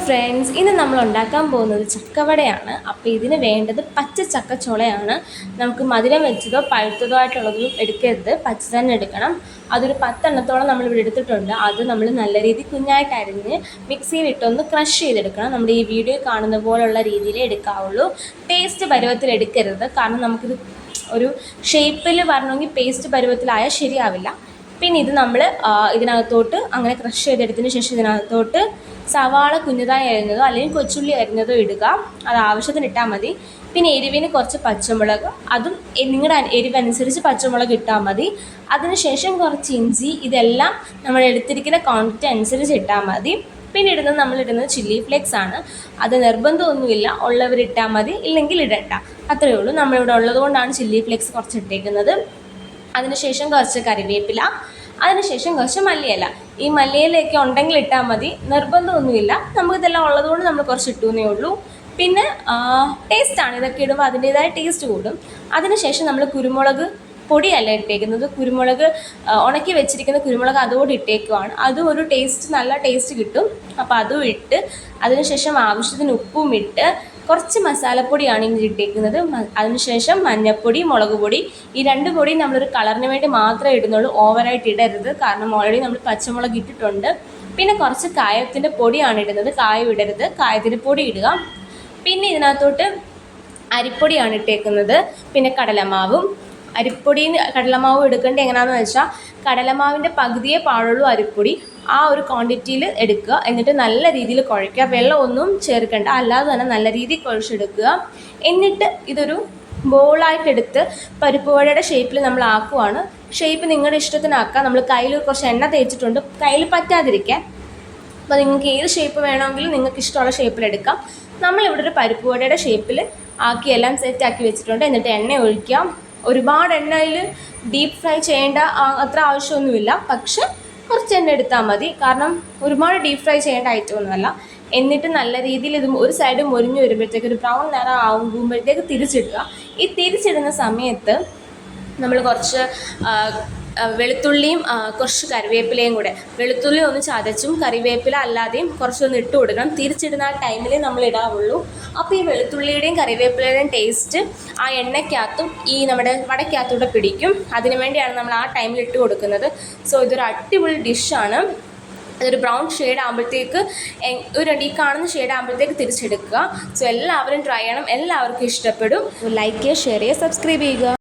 Friends, ഇന്ന് നമ്മൾ ഉണ്ടാക്കാൻ പോകുന്നത് ചക്കവടയാണ്. അപ്പോൾ ഇതിന് വേണ്ടത് പച്ച ചക്കച്ചുളയാണ്. നമുക്ക് മധുരം വെച്ചതോ പഴുത്തതോ ആയിട്ടുള്ളതും എടുക്കരുത്, പച്ച തന്നെ എടുക്കണം. അതൊരു 10 എണ്ണത്തോളം നമ്മളിവിടെ എടുത്തിട്ടുണ്ട്. അത് നമ്മൾ നല്ല രീതിയിൽ കുഞ്ഞായിട്ട് അരിഞ്ഞ് മിക്സിയിലിട്ടൊന്ന് ക്രഷ് ചെയ്തെടുക്കണം. നമ്മുടെ ഈ വീഡിയോ കാണുന്ന പോലുള്ള രീതിയിൽ എടുക്കാവുള്ളൂ. പേസ്റ്റ് പരുവത്തിൽ എടുക്കരുത്, കാരണം നമുക്കിത് ഒരു ഷേപ്പിൽ വരണമെങ്കിൽ പേസ്റ്റ് പരുവത്തിലായാൽ ശരിയാവില്ല. പിന്നെ ഇത് നമ്മൾ ഇതിനകത്തോട്ട് അങ്ങനെ ക്രഷ് ചെയ്തെടുത്തതിന് ശേഷം ഇതിനകത്തോട്ട് സവാള കുഞ്ഞതായി അരിഞ്ഞതോ അല്ലെങ്കിൽ കൊച്ചുള്ളി അരിഞ്ഞതോ ഇടുക. അത് ആവശ്യത്തിന് ഇട്ടാൽ മതി. പിന്നെ എരിവിന് കുറച്ച് പച്ചമുളക്, അതും നിങ്ങളുടെ എരിവനുസരിച്ച് പച്ചമുളക് ഇട്ടാൽ മതി. അതിനുശേഷം കുറച്ച് ഇഞ്ചി, ഇതെല്ലാം നമ്മൾ എടുത്തിരിക്കുന്ന ക്വാണ്ടിറ്റി അനുസരിച്ച് ഇട്ടാൽ മതി. പിന്നെ നമ്മളിടുന്നത് ചില്ലി ഫ്ലേക്സ് ആണ്. അത് നിർബന്ധമൊന്നുമില്ല, ഉള്ളവരിട്ടാൽ മതി, ഇല്ലെങ്കിൽ ഇടണ്ട, അത്രയേ ഉള്ളൂ. നമ്മളിവിടെ ഉള്ളത് കൊണ്ടാണ് ചില്ലി ഫ്ലേക്സ് കുറച്ച് ഇട്ടേക്കുന്നത്. അതിനുശേഷം കുറച്ച് കറിവേപ്പില, അതിനുശേഷം കുറച്ച് മല്ലിയില. ഈ മല്ലിയിലയൊക്കെ ഉണ്ടെങ്കിൽ ഇട്ടാൽ മതി, നിർബന്ധമൊന്നുമില്ല. നമുക്കിതെല്ലാം ഉള്ളതുകൊണ്ട് നമ്മൾ കുറച്ച് ഇട്ടുവെന്നേ ഉള്ളൂ. പിന്നെ ടേസ്റ്റാണ്, ഇതൊക്കെ ഇടുമ്പോൾ അതിൻ്റേതായ ടേസ്റ്റ് കൂടും. അതിനുശേഷം നമ്മൾ കുരുമുളക് പൊടിയല്ല ഇട്ടേക്കുന്നത്, കുരുമുളക് ഉണക്കി വെച്ചിരിക്കുന്ന കുരുമുളക് അതുകൂടി ഇട്ടേക്കുവാണ്. അതും ഒരു ടേസ്റ്റ്, നല്ല ടേസ്റ്റ് കിട്ടും. അപ്പോൾ അതും ഇട്ട് അതിനുശേഷം ആവശ്യത്തിന് ഉപ്പും ഇട്ട് കുറച്ച് മസാലപ്പൊടിയാണ് ഇനി ഇട്ടേക്കുന്നത്. അതിനുശേഷം മഞ്ഞൾപ്പൊടി, മുളക് പൊടി, ഈ 2 പൊടിയും നമ്മളൊരു കളറിന് വേണ്ടി മാത്രമേ ഇടുന്നുള്ളൂ, ഓവറായിട്ട് ഇടരുത്, കാരണം ഓൾറെഡി നമ്മൾ പച്ചമുളക് ഇട്ടിട്ടുണ്ട്. പിന്നെ കുറച്ച് കായത്തിൻ്റെ പൊടിയാണ് ഇടുന്നത്, കായം ഇടരുത്, കായത്തിൻ്റെ പൊടി ഇടുക. പിന്നെ ഇതിനകത്തോട്ട് അരിപ്പൊടിയാണ് ഇട്ടേക്കുന്നത്, പിന്നെ കടലമാവും. അരിപ്പൊടിയും കടലമാവും എടുക്കേണ്ടത് എങ്ങനെയാണെന്ന് വെച്ചാൽ കടലമാവിൻ്റെ പകുതിയേ പാടുള്ളൂ അരിപ്പൊടി. ആ ഒരു ക്വാണ്ടിറ്റിയിൽ എടുക്കുക. എന്നിട്ട് നല്ല രീതിയിൽ കുഴയ്ക്കുക, വെള്ളമൊന്നും ചേർക്കേണ്ട, അല്ലാതെ തന്നെ നല്ല രീതിയിൽ കുഴച്ചെടുക്കുക. എന്നിട്ട് ഇതൊരു ബോളായിട്ടെടുത്ത് പരിപ്പ് വടയുടെ ഷേപ്പിൽ നമ്മൾ ആക്കുവാണ്. ഷേപ്പ് നിങ്ങളുടെ ഇഷ്ടത്തിനാക്കുക. നമ്മൾ കയ്യിൽ കുറച്ച് എണ്ണ തേച്ചിട്ടുണ്ട്, കയ്യിൽ പറ്റാതിരിക്കാൻ. അപ്പോൾ നിങ്ങൾക്ക് ഏത് ഷേപ്പ് വേണമെങ്കിലും നിങ്ങൾക്ക് ഇഷ്ടമുള്ള ഷേപ്പിലെടുക്കാം. നമ്മളിവിടെ ഒരു പരിപ്പ് വടയുടെ ഷേപ്പിൽ ആക്കി എല്ലാം സെറ്റാക്കി വെച്ചിട്ടുണ്ട്. എന്നിട്ട് എണ്ണ ഒഴിക്കാം. ഒരുപാട് എണ്ണയിൽ ഡീപ്പ് ഫ്രൈ ചെയ്യേണ്ട അത്ര ആവശ്യമൊന്നുമില്ല, പക്ഷെ കുറച്ച് എണ്ണ എടുത്താൽ മതി, കാരണം ഒരുപാട് ഡീപ്പ് ഫ്രൈ ചെയ്യേണ്ട ഐറ്റമൊന്നുമല്ല. എന്നിട്ട് നല്ല രീതിയിൽ ഇത് ഒരു സൈഡ് മൊരിഞ്ഞ് വരുമ്പോഴത്തേക്ക് ഒരു ബ്രൗൺ നിറം ആകുമ്പോഴത്തേക്ക് തിരിച്ചിടുക. ഈ തിരിച്ചിടുന്ന സമയത്ത് നമ്മൾ കുറച്ച് വെളുത്തുള്ളിയും കുറച്ച് കറിവേപ്പിലയും കൂടെ, വെളുത്തുള്ളി ഒന്ന് ചതച്ചും കറിവേപ്പില അല്ലാതെയും കുറച്ചൊന്ന് ഇട്ട് കൊടുക്കണം. തിരിച്ചിടുന്ന ആ ടൈമിലേ നമ്മൾ ഇടാവുള്ളൂ. അപ്പോൾ ഈ വെളുത്തുള്ളിയുടെയും കറിവേപ്പിലയുടെയും ടേസ്റ്റ് ആ എണ്ണയ്ക്കകത്തും ഈ നമ്മുടെ വടക്കകത്തൂടെ പിടിക്കും. അതിനു വേണ്ടിയാണ് നമ്മൾ ആ ടൈമിൽ ഇട്ട് കൊടുക്കുന്നത്. സോ ഇതൊരു അടിപൊളി ഡിഷാണ്. അതൊരു ബ്രൗൺ ഷെയ്ഡ് ആകുമ്പോഴത്തേക്ക് ഈ കാണുന്ന ഷെയ്ഡ് ആകുമ്പോഴത്തേക്ക് തിരിച്ചെടുക്കുക. സോ എല്ലാവരും ട്രൈ ചെയ്യണം, എല്ലാവർക്കും ഇഷ്ടപ്പെടും. ലൈക്ക് ചെയ്യുക, ഷെയർ ചെയ്യുക, സബ്സ്ക്രൈബ് ചെയ്യുക.